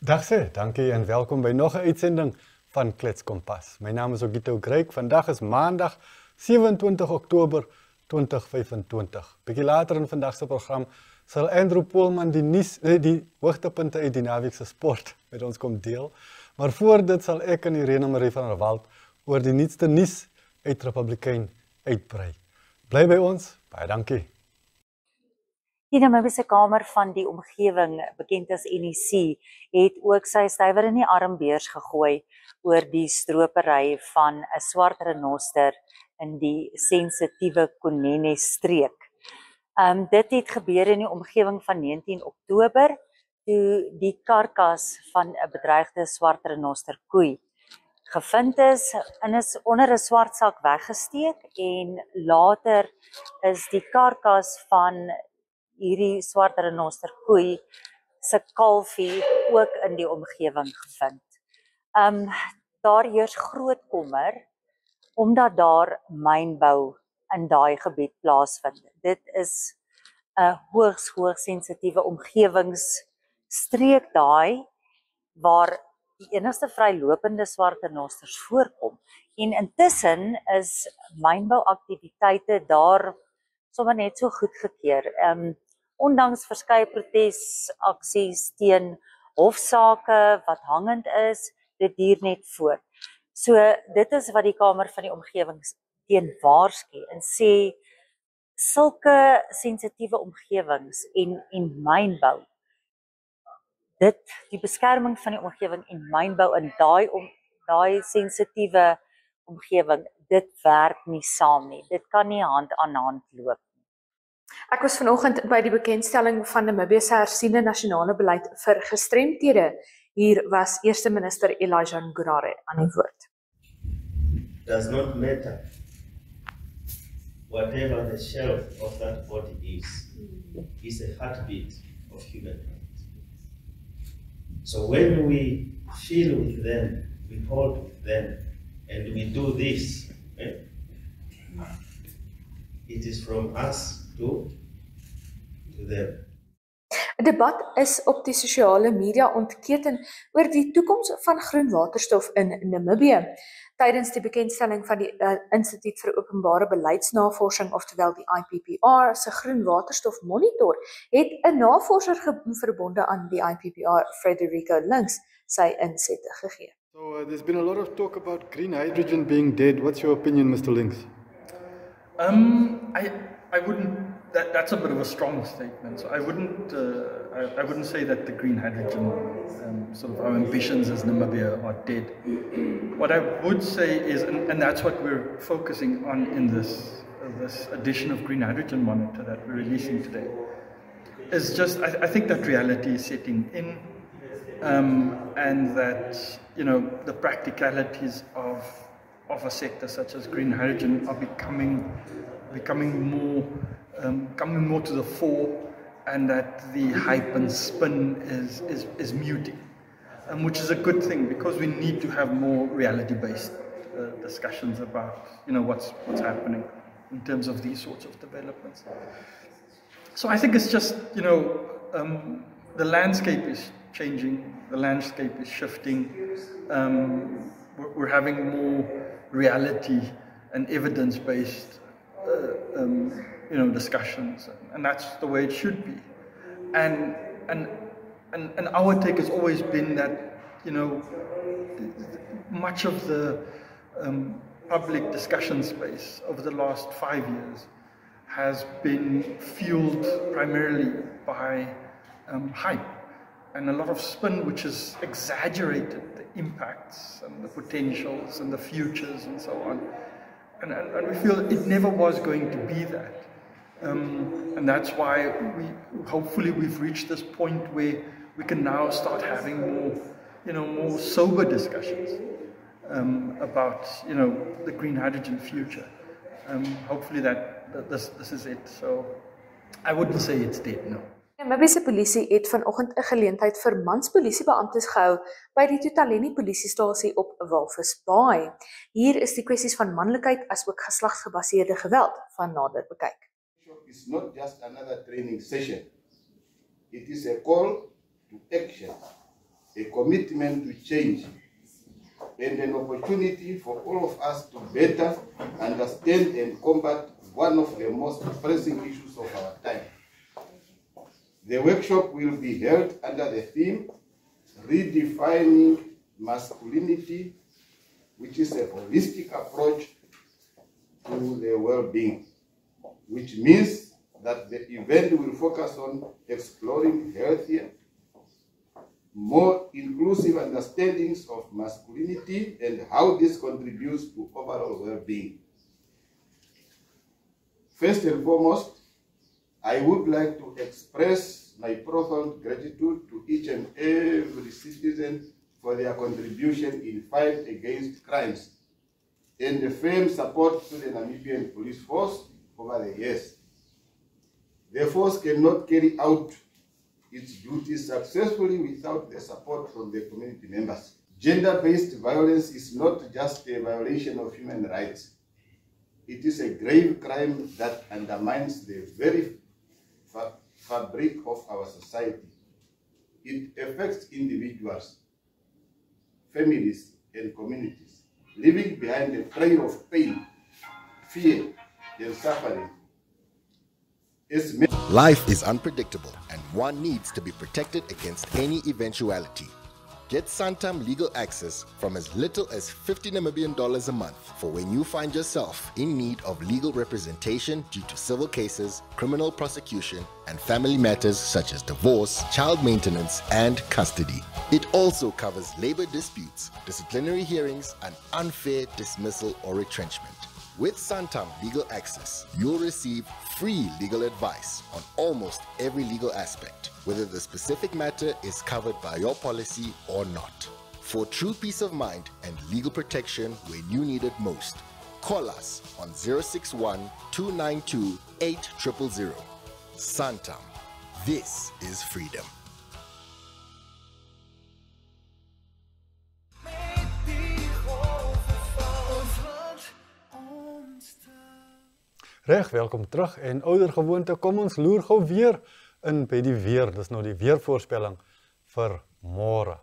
Dag sê, dankie en welkom by nog 'n uitsending van Klets Kompas. My naam is Ogito Greek. Vandag is Maandag 27 Oktober 2025. Bietjie later in vandag se program sal Andrew Poolman die hoogtepunte uit die naweek se sport met ons kom deel. Maar voor dit sal ek en Irene Marie van der Walt oor die nuutste nuus uit Republikein uitbrei. Bly by ons. Baie dankie. Die Namibiese Kamer van die Omgewing, bekend as NEC, het ook sy stywer in die armbeurs gegooi oor die stropery van 'n swart renoster in die sensitiewe Kunene streek. Dit het gebeur in die omgewing van 19 Oktober, toe die karkas van 'n bedreigde swart renoster koei gevind is onder 'n swart sak weggesteek en later is die karkas van hierdie swart renoster koei se kalfie ook in die omgewing gevind. Daar heers groot kommer omdat daar mynbou in daai gebied plaasvind. Dit is 'n hoogs sensitiewe omgewingsstreek daai waar die enigste vrylopende swart renosters voorkom. En intussen is mynbouaktiwiteite daar sommer net so goedgekeur. Ondanks verskeie protesaksies teen hofsaake wat hangend is, dit duur net voort. So dit is wat die Kamer van die Omgewing teen waarsku en sê sulke sensitiewe omgewings en mynbou. Die beskerming van die omgewing en mynbou in daai sensitiewe omgewing, dit werk nie saam nie. Dit kan nie hand aan hand loop. Ek was vanoggend by die bekendstelling van Namibië se hersiene nasionale beleid vir gestremdhede. Hier was Eerste Minister Elijah Ngurare aan die woord. Does not matter whatever the shelf of that body is a heartbeat of human rights. So when we feel with them, we hold with them, and we do this, it is from us to them. 'n Debat is op die sosiale media ontketen oor die toekoms van groen waterstof in Namibië. Tydens die bekendstelling van die Instituut vir Openbare Beleidsnavorsing, oftewel die IPPR, se groen waterstof monitor, het 'n navorser verbonde aan die IPPR, Frederico Links, sy insette gegee. So there's been a lot of talk about green hydrogen being dead. What's your opinion, Mr. Links? I wouldn't. That's a bit of a strong statement. So I wouldn't say that the green hydrogen sort of our ambitions as Namibia are dead. What I would say is, and that's what we're focusing on in this edition of Green Hydrogen Monitor that we're releasing today, is just I think that reality is setting in, and that the practicalities of a sector such as green hydrogen are becoming more coming more to the fore, and that the hype and spin is muting, which is a good thing because we need to have more reality-based discussions about what's happening in terms of these sorts of developments. So I think it's just the landscape is changing, the landscape is shifting. We're having more reality and evidence-based discussions, and that's the way it should be. And our take has always been that much of the public discussion space over the last 5 years has been fueled primarily by hype and a lot of spin, which has exaggerated the impacts and the potentials and the futures and so on. And we feel it never was going to be that. And that's why hopefully we've reached this point where we can now start having more sober discussions about the green hydrogen future. Hopefully this is it. So I wouldn't say it's dead, no. Namibiese polisie het vanoggend 'n geleentheid vir mans polisiebeamptes gehou by die Tutaleni polisiestasie op Walvisbaai. Hier is die kwessies van manlikheid as ook geslagsgebaseerde geweld van nader bekyk. It's not just another training session. It is a call to action a commitment to change, and an opportunity for all of us to better understand and combat one of the most pressing issues of our time. The workshop will be held under the theme, Redefining Masculinity, which is a holistic approach to the well-being, which means that the event will focus on exploring healthier, more inclusive understandings of masculinity and how this contributes to overall well-being. First and foremost, I would like to express my profound gratitude to each and every citizen for their contribution in fight against crimes and the firm support to the Namibian police force over the years. The force cannot carry out its duties successfully without the support from the community members. Gender-based violence is not just a violation of human rights. It is a grave crime that undermines the very fabric of our society. It affects individuals, families, and communities, leaving behind a trail of pain, fear, and suffering. Life is unpredictable, and one needs to be protected against any eventuality. Get Santam legal access from as little as 50 Namibian dollars a month for when you find yourself in need of legal representation due to civil cases, criminal prosecution, and family matters such as divorce, child maintenance, and custody. It also covers labor disputes, disciplinary hearings, and unfair dismissal or retrenchment. With Santam Legal Access, you'll receive free legal advice on almost every legal aspect, whether the specific matter is covered by your policy or not. For true peace of mind and legal protection when you need it most, call us on 061-292-8000. Santam. This is freedom. Reg, welkom terug en ouer gewoonte, kom ons loer gou weer in by die weer. Dis nou die weervoorspelling vir môre.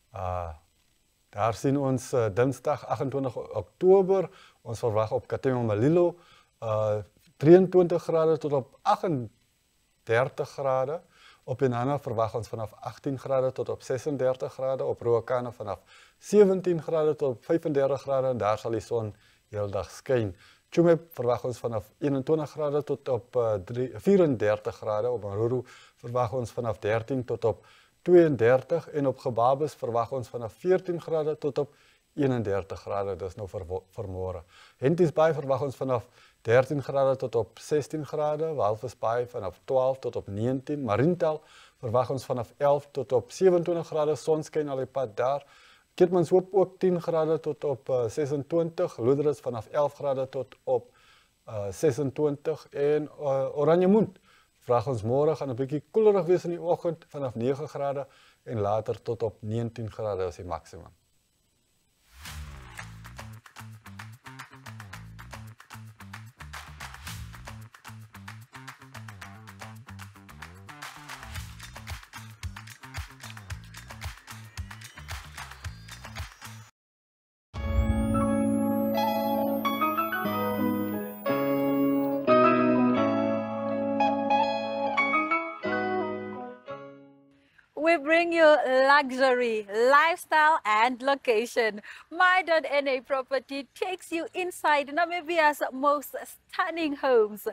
Daar sien ons Dinsdag 28 Oktober, ons verwag op Katlehong-Malilo 23 grade tot op 38 grade. Op Inanna verwag ons vanaf 18 grade tot op 36 grade, op Ruacana vanaf 17 grade tot op 35 grade en daar sal die son heeldag skyn. Tjumeb verwag ons vanaf 21 grade tot op 34 grade, op Maruru verwag ons vanaf 13 tot op 32 en op Gebabes verwag ons vanaf 14 grade tot op 31 grade, dis nou vir môre. Henties Bay verwag ons vanaf 13 grade tot op 16 grade, Walvis Bay vanaf 12 tot op 19, Mariental verwag ons vanaf 11 tot op 27 grade, sonskyn al die pad daar. Keetmanshoop ook 10 grade tot op 26, Loederus vanaf 11 grade tot op 26 en Oranjemund vraag ons môre gaan 'n bietjie koelerig wees in die oggend vanaf 9 grade en later tot op 19 grade is die maksimum. We bring you luxury, lifestyle and location. My.NA Property takes you inside Namibia's most stunning homes,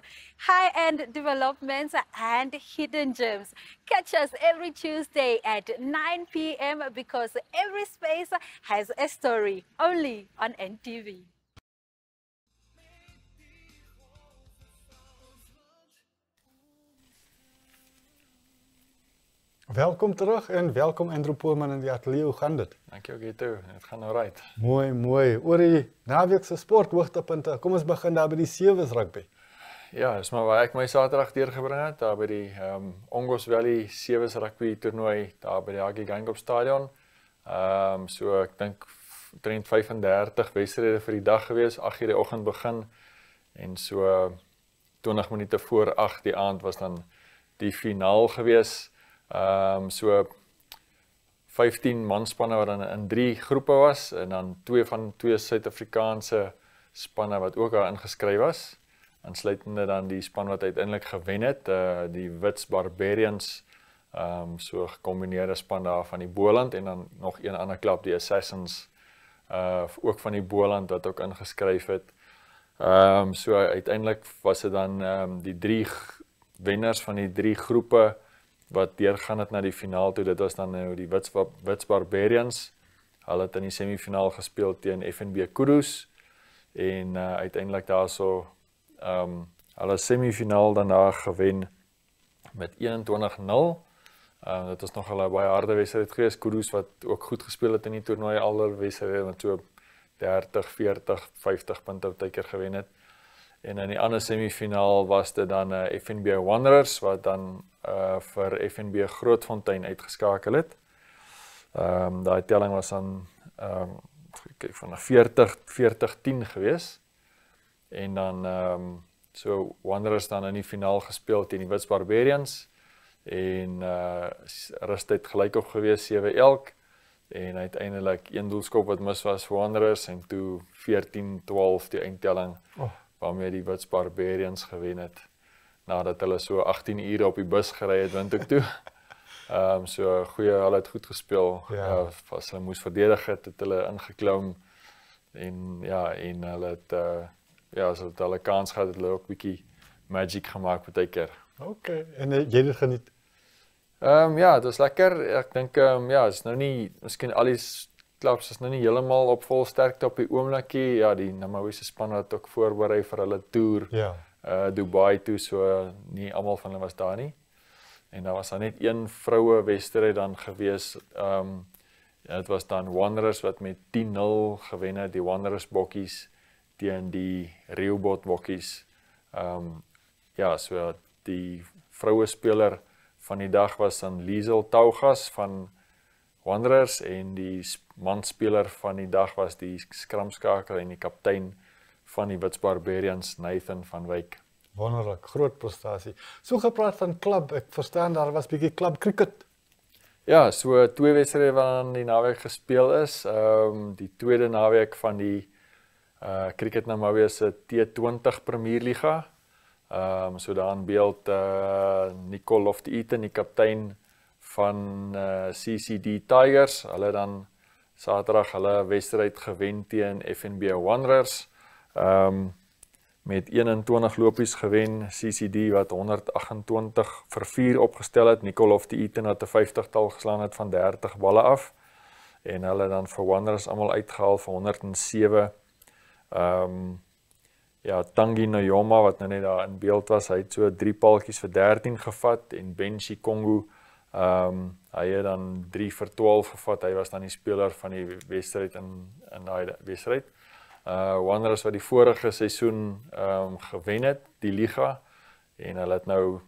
high-end developments and hidden gems. Catch us every Tuesday at 9 p.m. because every space has a story, only on NTV. Welkom terug en welkom Andrew Poelman in die ateljee. Hoe gaan dit? Dankie Gito, dit gaan nou right. Mooi. Oor die naweekse sporthoogtepunte, kom ons begin daar by die Sewes rugby. Ja, dis maar waar ek my Saterdag deurgebring het, daar by die Ongos Valley Sewes rugby toernooi daar by die Haggie Geingob stadion. So ek dink 35 wedstryde vir die dag gewees, 8:00 die oggend begin en so 20 minute voor 8 die aand was dan die finaal gewees. So 15 manspanne wat dan in 3 groepe was en dan twee Suid-Afrikaanse spanne wat ook daar ingeskryf was, insluitende dan die span wat uiteindelik gewen het, die Wits Barbarians, so gekombineerde span daar van die Boland en dan nog een ander klub, die Assassins, ook van die Boland wat ook ingeskryf het. So uiteindelik was dit dan die 3 wenners van die 3 groepe wat deurgaan het na die finaal toe. Dit was dan nou die Wits Barbarians. Hulle het in die semifinaal gespeel teen FNB Kudus en uiteindelik daarso hulle semifinaal dan daar gewen met 21-0. Dit was nog 'n baie harde wedstryd geweest. Kudus wat ook goed gespeel het in die toernooi, alder wedstryde met so 30, 40, 50 punte partykeer gewen het. En in die ander semifinaal was dit dan FNB Wanderers wat dan vir FNB Grootfontein uitgeskakel het. Daai telling was dan van 40-10 geweest. En dan so Wanderers dan in die finaal gespeel teen die Wits Barbarians en rustyd gelyk op gewees 7 elk en uiteindelik 1 doelskop wat mis was vir Wanderers en toe 14-12 die eindtelling waarmee die Wits Barbarians gewen het nadat hulle so 18 ure op die bus gery het Windhoek toe. So goeie, hulle het goed gespeel. As hulle moes verdedig het hulle ingeklom en hulle het as hulle kans gehad het hulle ook bietjie magic gemaak partykeer. Okay, en jy het dit geniet? Ja, dit was lekker. Ek dink is nou nie miskien al die klubs is nou nie heeltemal op vol sterkte op die oomblikie. Ja, die Namawiese span het ook voorberei vir hulle toer. Dubai toe, so nie almal van hulle was daar nie. En daar was dan net 1 vroue wedstryd dan gewees. Dit was dan Wanderers wat met 10-0 gewen het, die Wanderers bokkies teen die Rehoboth bokkies. So die vroue speler van die dag was dan Liesel Taugas van Wanderers en die manspeler van die dag was die skramskakel en die kaptein van die Wits Barbarians, Nathan van Wyk. Wonderlik, groot prestasie. So gepraat van klub, ek verstaan daar was bietjie klub cricket. Ja, so 2 wedstryde wat die naweek gespeel is. Die tweede naweek van die Cricket Namawi se T20 Premierliga. So daar in beeld Nicole Lofty-Eaton, die kaptein van CCD Tigers. Hulle dan Saterdag hulle wedstryd gewen teen FNB Wanderers. Met 21 lopies gewen, CCD wat 128 vir 4 opgestel het, Nicole Lofty-Eaton wat 'n 50-tal geslaan het van 30 balle af, en hulle dan vir Wanderers almal uitgehaal vir 107. Tangi Nojoma wat nou net daar in beeld was, hy het so 3 paaltjies vir 13 gevat, en Benji Kongo, hy het dan 3 vir 12 gevat, hy was dan die speler van die wedstryd in daai wedstryd. Wanderers wat die vorige seisoen gewen het, die liga, en hulle het nou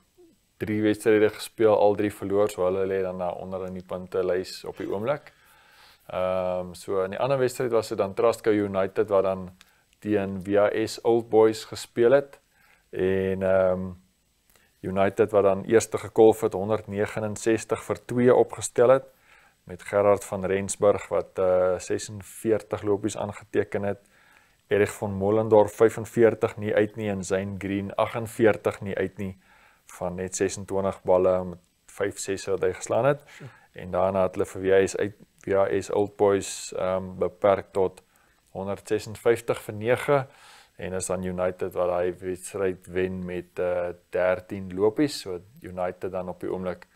3 wedstryde gespeel, al 3 verloor, so hulle lê dan daar onder in die puntelys op die oomblik. So in die ander wedstryd was dit dan Trustco United wat dan teen VAS Old Boys gespeel het, en United wat dan eerste gekolf het, 169 vir 2 opgestel het, met Gerard van Rensburg wat 46 lopies aangeteken het, Erich von Mollendorf 45 nie uit nie, en Zane Green 48 nie uit nie, van net 26 balle met 5-6 wat hy geslaan het, en daarna het hulle vir VAS Old Boys beperk tot 156 vir 9, en is dan United wat hy wedstryd wen met 13 lopies, so United dan op die oomblik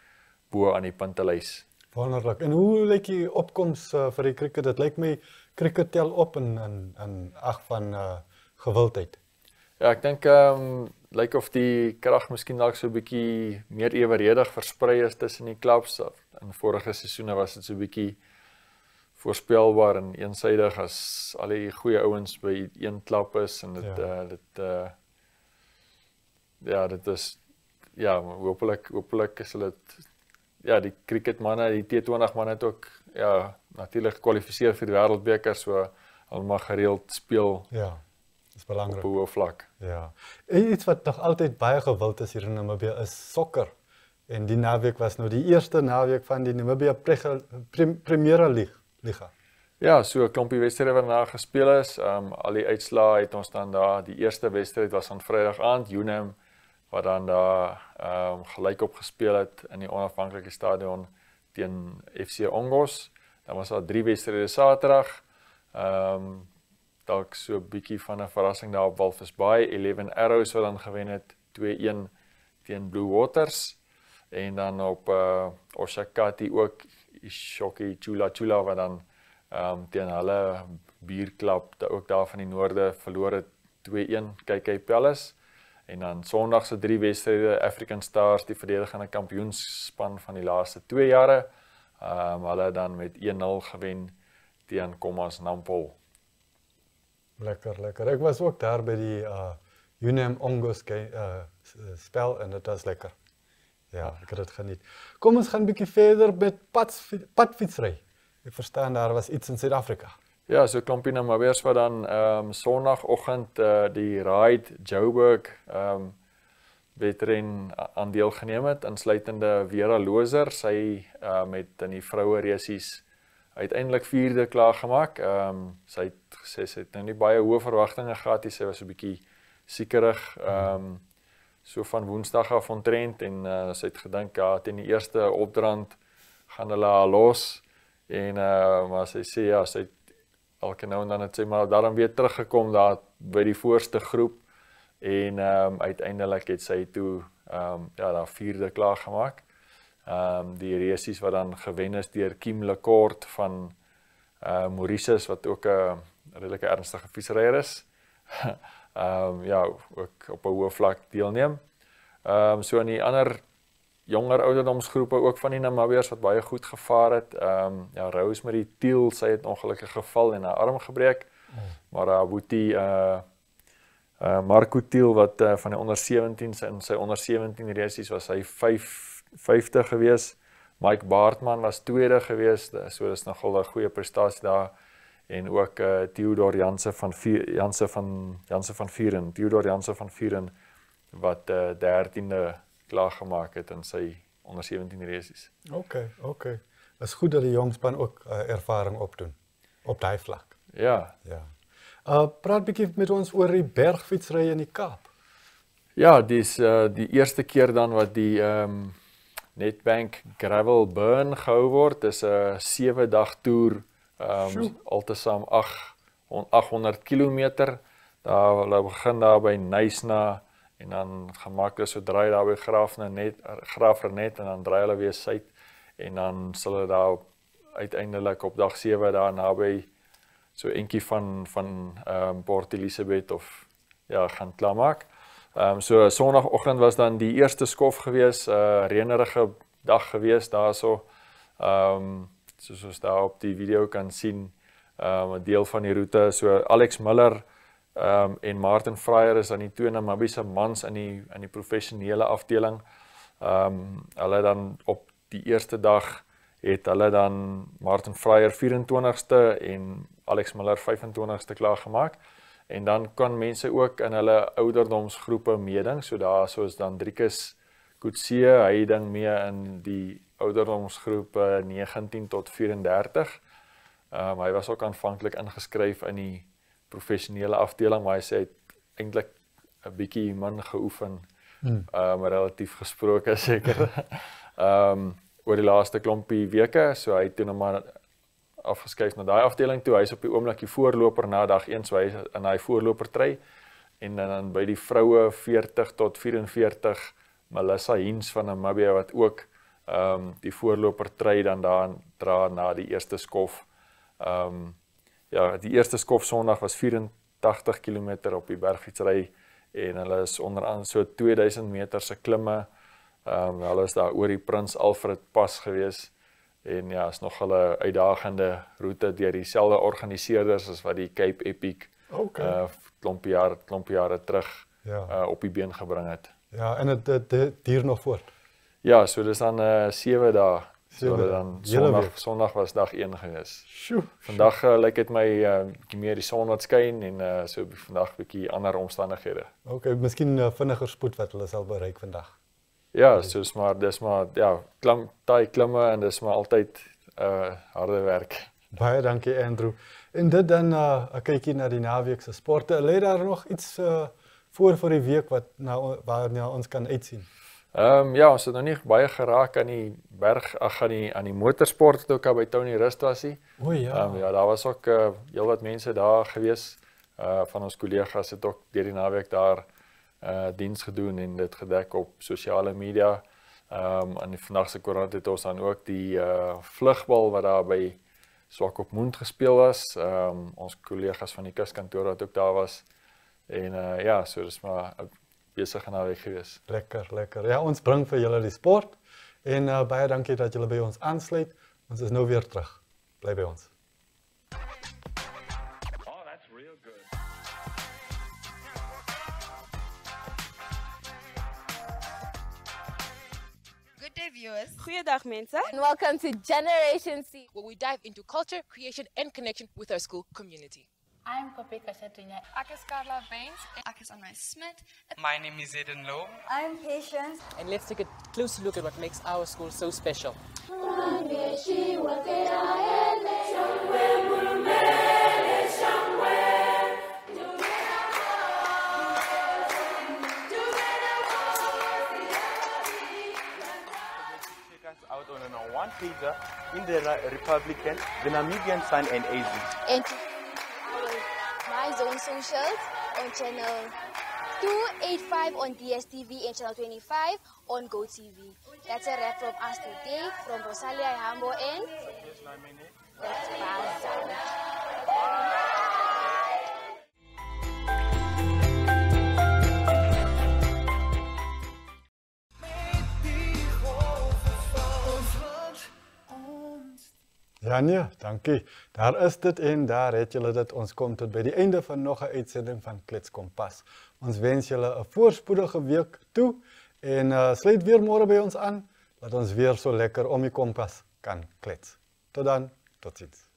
bo aan die puntelys. Wonderlik. En hoe lyk die opkoms vir die cricket? Dit lyk my cricket tel op in ag van gewildheid. Ja, ek dink lyk of die krag miskien dalk so 'n bietjie meer eweredig versprei is tussen die klubs. In vorige seisoene was dit so 'n bietjie voorspelbaar en eensydig as al die goeie ouens by een klub is, en dit is hopelik is hulle die cricketmanne, die T20 manne het ook natuurlik gekwalifiseer vir die wêreldbeker, so hulle mag gereeld speel. Ja, dis belangrik. Op 'n hoë vlak. Ja. Iets wat nog altyd baie gewild is hier in Namibië is sokker. En die naweek was nou die eerste naweek van die Namibia Premier Liga. Ja, so 'n klompie wedstryde wat daar gespeel is. Al die uitslae het ons dan daar, die eerste wedstryd was aan Vrydag aand, UNAM, wat dan daar gelyk op gespeel het in die onafhanklike stadion teen FC Ongos. Dan was daar 3 wedstryde Saterdag. Dalk so 'n bietjie van 'n verrassing daar op Walvis Bay, 11 Arrows wat dan gewen het 2-1 teen Blue Waters. En dan op Oshakati ook Ishoki Chula wat dan teen hulle bierklub ook daar van die noorde verloor het 2-1 KK Palace. En dan Sondag se 3 wedstryde African Stars, die verdedigende kampioenspan van die laaste 2 jare. Hulle dan met 1-0 gewen teen Kommas Nampol. Lekker. Ek was ook daar by die UNAM Ongos spel en dit was lekker. Ja, ek het dit geniet. Kom ons gaan 'n bietjie verder met padfietsry. Ek verstaan daar was iets in Suid-Afrika. Ja, so 'n klompie Namibiërs wat dan Sondagoggend die Ride Joburg wedren aan deelgeneem het, insluitende Vera Loser, sy met in die vroue resies uiteindelik 4de klaar gemaak. Sy het gesê sy het nou nie baie hoë verwagtinge gehad nie, sy was 'n bietjie siekerig so van Woensdag af ontrent en sy het gedink ja, teen die eerste opdrand gaan hulle haar los en maar sy sê ja, sy het elke nou en dan het sy maar daarom weer teruggekom daar by die voorste groep en uiteindelik het sy toe ja, daar 4de klaar gemaak. Die resies wat dan gewen is deur Kim Lecourt van Mauritius wat ook 'n redelike ernstige fietsryer is. Ja, ook op 'n hoë vlak deelneem. So in die ander jonger ouderdomsgroepe ook van die Namibiërs wat baie goed gevaar het. Ja, Rosemary Thiel, sy het ongelukkig geval en haar arm gebreek. Maar haar boetie Marco Thiel wat van die onder 17s in sy onder 17 resies was hy 5de gewees. Mike Baartman was 2de gewees. So dis nogal 'n goeie prestasie daar. En ook Theodor Janse van Vuren, Theodor Janse van Vuren wat 13de klaar gemaak het in sy onder 17 resies. Okay. Is goed dat die jongspan ook ervaring opdoen op daai vlak. Ja. Praat bietjie met ons oor die bergfietsry in die Kaap. Ja, dis die eerste keer dan wat die Nedbank Gravel Burn gehou word. Dis 'n 7-dag toer. Altesaam 800 km. Hulle begin daar by Nysna en dan gemaak so draai daar by Graafrenet en dan draai hulle weer suid en dan sal hulle daar uiteindelik op dag 7 daar naby so entjie van Port Elizabeth of ja, gaan klaarmaak. So Sondagoggend was dan die eerste skof gewees, reënerige dag gewees daarso. Soos ons daar op die video kan sien, 'n deel van die roete. So Alex Miller en Martin Fryer is dan die 2 Namibiese mans in die professionele afdeling. Hulle dan op die eerste dag het hulle dan Martin Fryer 24ste en Alex Miller 25ste klaar gemaak. En dan kan mense ook in hulle ouderdomsgroepe meeding. So daar soos dan Driekus Kutsie, hy ding mee in die ouderdomsgroep 19 tot 34. Hy was ook aanvanklik ingeskryf in die professionele afdeling, maar hy sê hy het eintlik 'n bietjie min geoefen, relatief gesproke seker. Oor die laaste klompie weke, so hy het toe nou maar afgeskuif na daai afdeling toe. Hy is op die oomblik die voorloper na dag 1, so hy is in hy voorloper trei. En dan by die vroue 40 tot 44, Melissa Hens van Namibia wat ook die voorloper trei dan daar dra na die eerste skof. Ja, die eerste skof Sondag was 84 km op die bergfietsry en hulle is onderaan so 2000 meter se klimme. Hulle is daar oor die Prins Alfred pas gewees en ja, is nog 'n uitdagende roete deur dieselfde organiseerders as wat die Cape Epic klompie jare terug op die been gebring het. Ja, en dit duur nog voort. Ja, so dis dan 7 dae. So dan Sondag was dag 1 gewees. Vandag lyk dit my meer die son wat skyn en so vandag bietjie ander omstandighede. Okay, miskien vinniger spoed wat hulle sal bereik vandag. Ja, soos maar dis maar ja, taai klimme en dis maar altyd harde werk. Baie dankie Andrew. En dit dan 'n kykie na die naweek se sporte. Lê daar nog iets voor die week wat waarna ons kan uitsien? Ja, ons het nog nie baie geraak aan die aan die motorsport het ook al by Tony Rust was hy. O ja. Ja, daar was ook heelwat mense daar gewees. Van ons kollegas het ook deur die naweek daar diens gedoen en dit gedek op sosiale media. En die vandag se koerant het ons dan ook die vlugbal wat daar by Swakopmund gespeel was. Ons kollegas van die kuskantoor wat ook daar was. En ja, so dis maar 'n besige naweek gewees. Lekker. Ja, ons bring vir julle die sport en baie dankie dat julle by ons aansluit. Ons is nou weer terug. Bly by ons. Good day, viewers. Goeiedag mense. And welcome to Generation C, where we dive into culture, creation, and connection with our school community. I'm Kopeka Shatunya. Ek is Carla Benz. Ek is Anna Smit. My name is Eden Low. I'm Patience. And let's take a closer look at what makes our school so special. Out on a one-pager in the Republican, the Namibian Sun and AZ. And My Zone Socials on channel 285 on DSTV and channel 25 on GoTV. That's a wrap from us today from Rosalia Hambo and that's Baza. Ja nee, dankie. Daar is dit en daar het julle dit. Ons kom tot by die einde van nog 'n uitsending van Klets Kompas. Ons wens julle 'n voorspoedige week toe en sluit weer môre by ons aan dat ons weer so lekker om die kompas kan klets. Tot dan, totsiens.